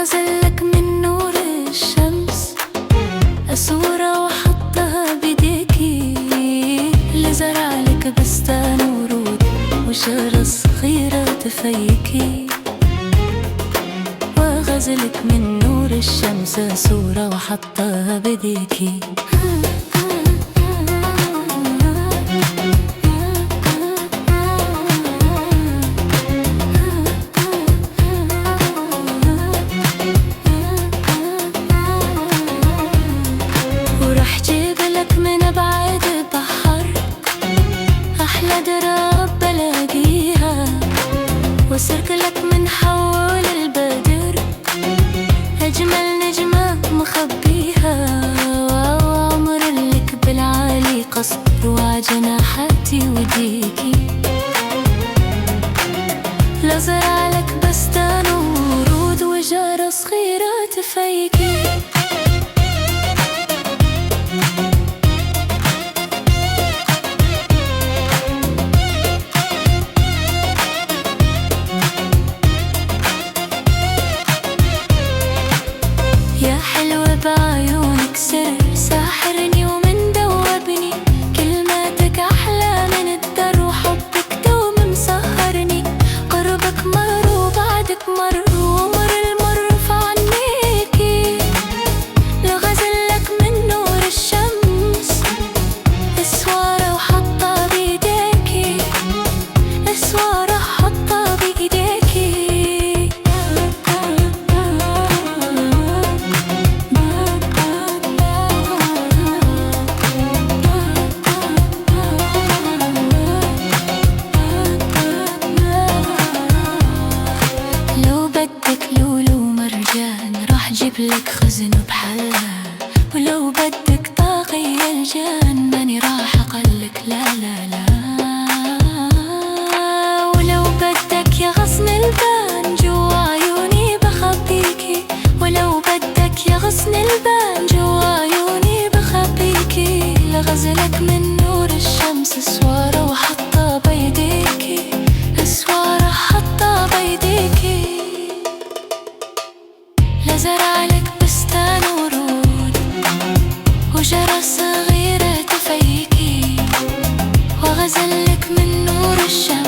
وغزلك من نور الشمس صورة وحطها بيديكي، لزرعلك بستان ورود وشجرة صغيرة تفيكي. وغزلك من نور الشمس صورة وحطها بيديكي. وراح جيبلك من أبعد البحر أحلى دراب بلاقيها، وسركلك من حول البدر أجمل نجمة مخبيها. وعمر لك بالعالي قصر وعجناحاتي وديكي، لزرعلك بستان ورود وجارة صغيرة تفيكي. يا حلوة بعيونك سر ساحرني ومن دوبني، كلماتك أحلى من الدر وحبك دوم مسهرني. قربك مر وبعدك مر ومر المر فعنيكي، لغزلك من نور الشمس اسوارة وحطها بيديكي، اسوارة حطها بيديكي. لو بدك لولو مرجان راح جيبلك خزن بحلها، ولو بدك طاغية الجان ماني راح أقلك لا لا لا. ولو بدك يا غصن البان جوا عيوني بخبيكي، ولو بدك يا غصن البان جوا عيوني بخبيكي. لغزلك من نور الشمس اسوارة وحطها بيديكي، اسوارة حطها بيديكي. لزرعلك بستان ورود وجرة صغيرة تفيكي، وغزلك من نور الشمس